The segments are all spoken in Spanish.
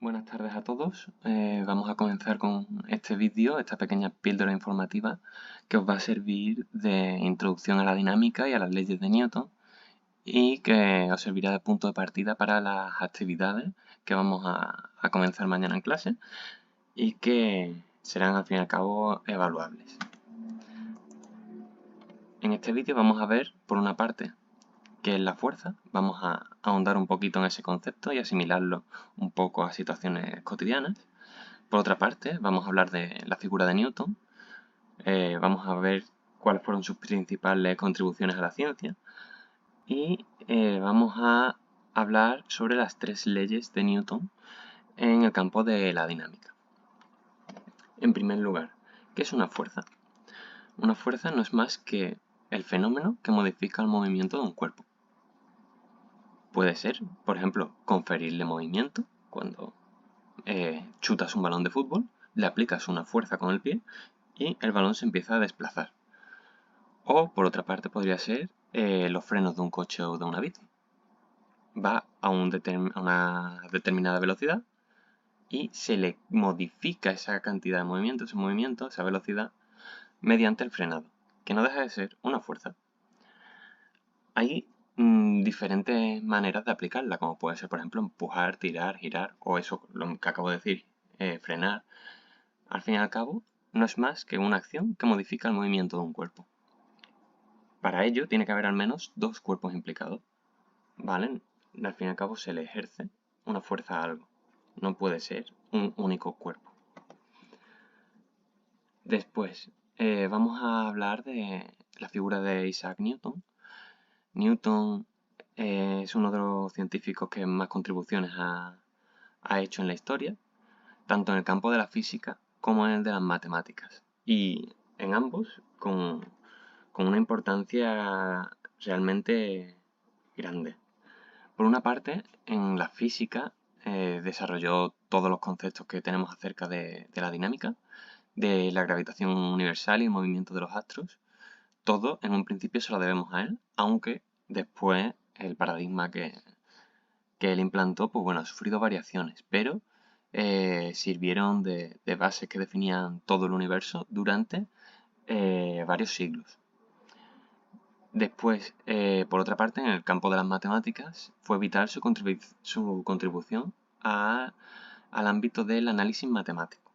Buenas tardes a todos. Vamos a comenzar con este vídeo, esta pequeña píldora informativa que os va a servir de introducción a la dinámica y a las leyes de Newton y que os servirá de punto de partida para las actividades que vamos a comenzar mañana en clase y que serán al fin y al cabo evaluables. En este vídeo vamos a ver, por una parte, qué es la fuerza. Vamos a ahondar un poquito en ese concepto y asimilarlo un poco a situaciones cotidianas. Por otra parte, vamos a hablar de la figura de Newton, vamos a ver cuáles fueron sus principales contribuciones a la ciencia y vamos a hablar sobre las tres leyes de Newton en el campo de la dinámica. En primer lugar, ¿qué es una fuerza? Una fuerza no es más que el fenómeno que modifica el movimiento de un cuerpo. Puede ser, por ejemplo, conferirle movimiento cuando chutas un balón de fútbol, le aplicas una fuerza con el pie y el balón se empieza a desplazar. O, por otra parte, podría ser los frenos de un coche o de una bici. Va a una determinada velocidad y se le modifica esa cantidad de movimiento, esa velocidad, mediante el frenado, que no deja de ser una fuerza. Hay diferentes maneras de aplicarla, como puede ser, por ejemplo, empujar, tirar, girar, o eso, lo que acabo de decir, frenar. Al fin y al cabo, no es más que una acción que modifica el movimiento de un cuerpo. Para ello, tiene que haber al menos dos cuerpos implicados, ¿vale? Al fin y al cabo, se le ejerce una fuerza a algo. No puede ser un único cuerpo. Después, vamos a hablar de la figura de Isaac Newton. Newton es uno de los científicos que más contribuciones ha hecho en la historia, tanto en el campo de la física como en el de las matemáticas. Y en ambos con una importancia realmente grande. Por una parte, en la física desarrolló todos los conceptos que tenemos acerca de la dinámica, de la gravitación universal y el movimiento de los astros. Todo en un principio se lo debemos a él, aunque después el paradigma que él implantó, pues bueno, ha sufrido variaciones, pero sirvieron de bases que definían todo el universo durante varios siglos. Después, por otra parte, en el campo de las matemáticas, fue vital su contribución al ámbito del análisis matemático,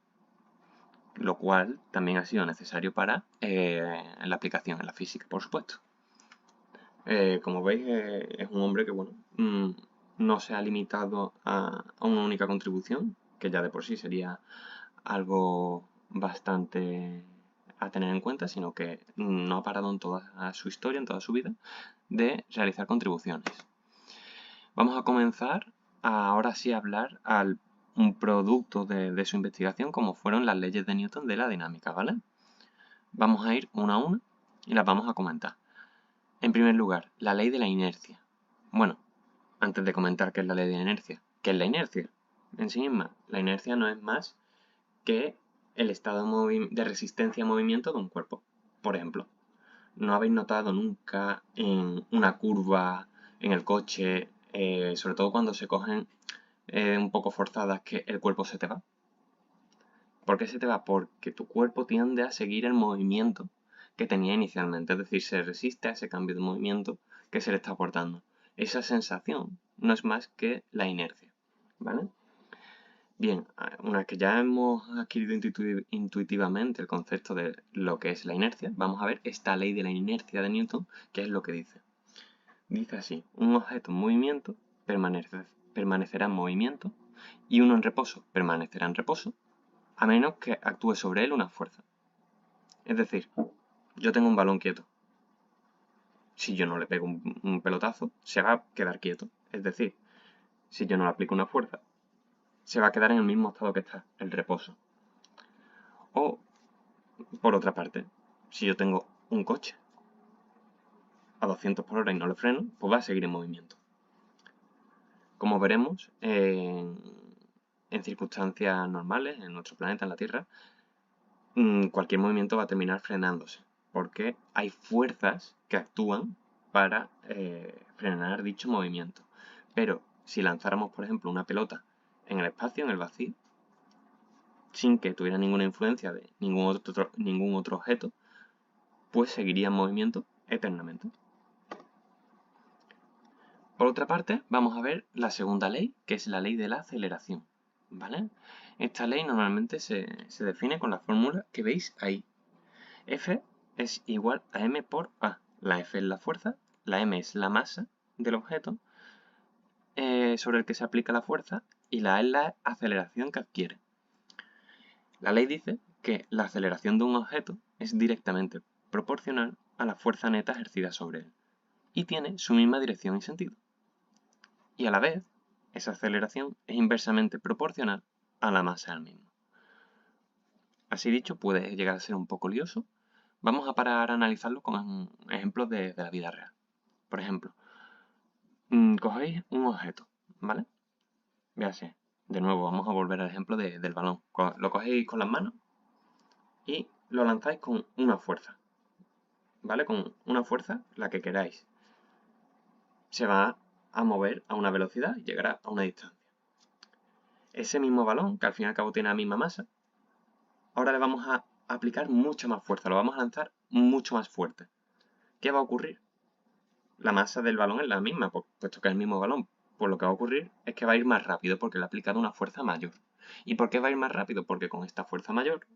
lo cual también ha sido necesario para la aplicación en la física, por supuesto. Como veis, es un hombre que, bueno, no se ha limitado a una única contribución, que ya de por sí sería algo bastante a tener en cuenta, sino que no ha parado en toda su historia, en toda su vida, de realizar contribuciones. Vamos a comenzar ahora sí a hablar un producto de su investigación, como fueron las leyes de Newton de la dinámica, ¿vale? Vamos a ir una a una y las vamos a comentar. En primer lugar, la ley de la inercia. Bueno, antes de comentar qué es la ley de la inercia, ¿qué es la inercia? En sí misma, la inercia no es más que el estado de resistencia a movimiento de un cuerpo. Por ejemplo, ¿no habéis notado nunca en una curva en el coche, sobre todo cuando se cogen un poco forzadas, que el cuerpo se te va? ¿Por qué se te va? Porque tu cuerpo tiende a seguir el movimiento que tenía inicialmente, es decir, se resiste a ese cambio de movimiento que se le está aportando. Esa sensación no es más que la inercia, ¿vale? Bien, una vez que ya hemos adquirido intuitivamente el concepto de lo que es la inercia, vamos a ver esta ley de la inercia de Newton, que es lo que dice. Dice así, un objeto en movimiento permanecerá en movimiento y uno en reposo permanecerá en reposo, a menos que actúe sobre él una fuerza. Es decir, yo tengo un balón quieto. Si yo no le pego un pelotazo, se va a quedar quieto. Es decir, si yo no le aplico una fuerza, se va a quedar en el mismo estado que está, el reposo. O, por otra parte, si yo tengo un coche a 200 por hora y no le freno, pues va a seguir en movimiento. Como veremos, en circunstancias normales, en nuestro planeta, en la Tierra, cualquier movimiento va a terminar frenándose, porque hay fuerzas que actúan para frenar dicho movimiento. Pero si lanzáramos, por ejemplo, una pelota en el espacio, en el vacío, sin que tuviera ninguna influencia de ningún otro objeto, pues seguiría en movimiento eternamente. Por otra parte, vamos a ver la segunda ley, que es la ley de la aceleración, ¿vale? Esta ley normalmente se define con la fórmula que veis ahí. F es igual a m por a. La F es la fuerza, la m es la masa del objeto sobre el que se aplica la fuerza y la a es la aceleración que adquiere. La ley dice que la aceleración de un objeto es directamente proporcional a la fuerza neta ejercida sobre él y tiene su misma dirección y sentido. Y a la vez, esa aceleración es inversamente proporcional a la masa del mismo. Así dicho, puede llegar a ser un poco lioso. Vamos a parar a analizarlo con ejemplos de la vida real. Por ejemplo, cogéis un objeto, ¿vale? Véase, de nuevo, vamos a volver al ejemplo del balón. Lo cogéis con las manos y lo lanzáis con una fuerza, ¿vale? Con una fuerza, la que queráis. Se va a mover a una velocidad y llegará a una distancia. Ese mismo balón, que al fin y al cabo tiene la misma masa, ahora le vamos a aplicar mucha más fuerza, lo vamos a lanzar mucho más fuerte. ¿Qué va a ocurrir? La masa del balón es la misma, puesto que es el mismo balón. Pues lo que va a ocurrir es que va a ir más rápido porque le ha aplicado una fuerza mayor. ¿Y por qué va a ir más rápido? Porque con esta fuerza mayor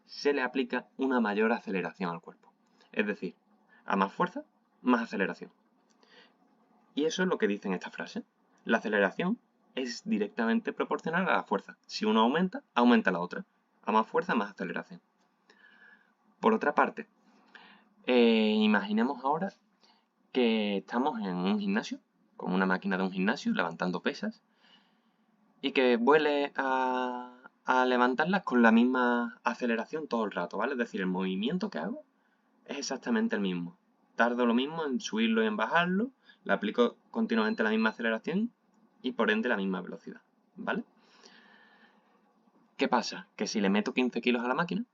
se le aplica una mayor aceleración al cuerpo. Es decir, a más fuerza, más aceleración. Y eso es lo que dice en esta frase. La aceleración es directamente proporcional a la fuerza. Si uno aumenta, aumenta la otra. A más fuerza, más aceleración. Por otra parte, imaginemos ahora que estamos en un gimnasio, con una máquina de un gimnasio, levantando pesas, y que vuele a levantarlas con la misma aceleración todo el rato, ¿vale? Es decir, el movimiento que hago es exactamente el mismo. Tardo lo mismo en subirlo y en bajarlo, le aplico continuamente la misma aceleración y por ende la misma velocidad, ¿vale? ¿Qué pasa? Que si le meto 15 kilos a la máquina,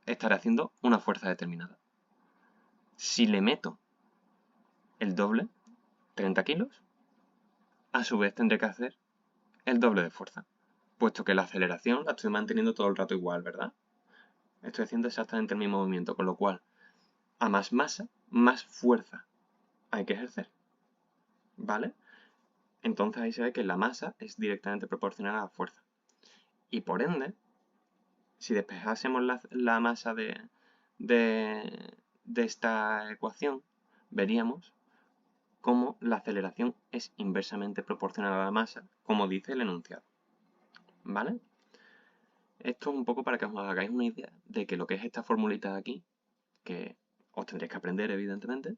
estaré haciendo una fuerza determinada. Si le meto el doble, 30 kilos, a su vez tendré que hacer el doble de fuerza, puesto que la aceleración la estoy manteniendo todo el rato igual, ¿verdad? Estoy haciendo exactamente el mismo movimiento, con lo cual, a más masa, más fuerza hay que ejercer, ¿vale? Entonces ahí se ve que la masa es directamente proporcional a la fuerza. Y por ende, si despejásemos la masa de esta ecuación, veríamos cómo la aceleración es inversamente proporcional a la masa, como dice el enunciado, ¿vale? Esto es un poco para que os hagáis una idea de que lo que es esta formulita de aquí, que os tendréis que aprender evidentemente,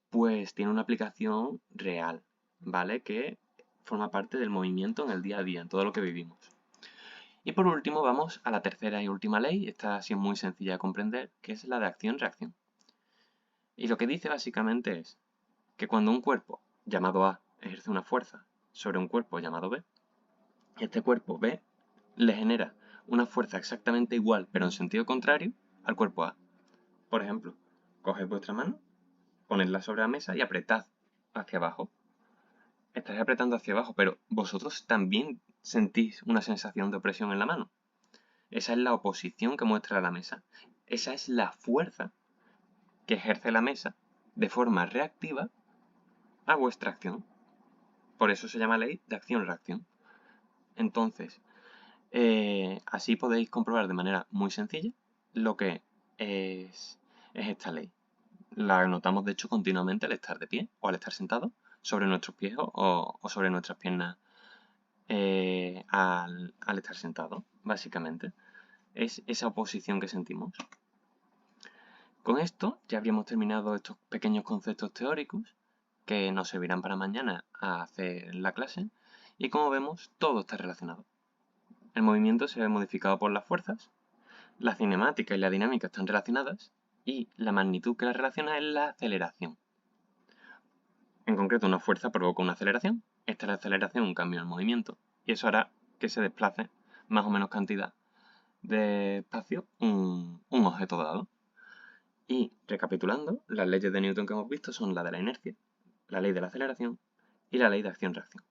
pues tiene una aplicación real, ¿vale? Que forma parte del movimiento en el día a día, en todo lo que vivimos. Y por último vamos a la tercera y última ley, esta sí es muy sencilla de comprender, que es la de acción-reacción. Y lo que dice básicamente es que cuando un cuerpo llamado A ejerce una fuerza sobre un cuerpo llamado B, este cuerpo B le genera una fuerza exactamente igual, pero en sentido contrario, al cuerpo A. Por ejemplo, coged vuestra mano, ponedla sobre la mesa y apretad hacia abajo. Estáis apretando hacia abajo, pero vosotros también sentís una sensación de opresión en la mano. Esa es la oposición que muestra la mesa. Esa es la fuerza que ejerce la mesa de forma reactiva a vuestra acción. Por eso se llama ley de acción-reacción. Entonces, así podéis comprobar de manera muy sencilla lo que es esta ley. La anotamos de hecho continuamente al estar de pie o al estar sentado sobre nuestros pies o sobre nuestras piernas al estar sentado, básicamente. Es esa oposición que sentimos. Con esto ya habríamos terminado estos pequeños conceptos teóricos que nos servirán para mañana a hacer la clase y como vemos todo está relacionado. El movimiento se ve modificado por las fuerzas, la cinemática y la dinámica están relacionadas y la magnitud que las relaciona es la aceleración. En concreto, una fuerza provoca una aceleración, esta es la aceleración, un cambio en el movimiento, y eso hará que se desplace más o menos cantidad de espacio un objeto dado. Y recapitulando, las leyes de Newton que hemos visto son la de la inercia, la ley de la aceleración y la ley de acción-reacción.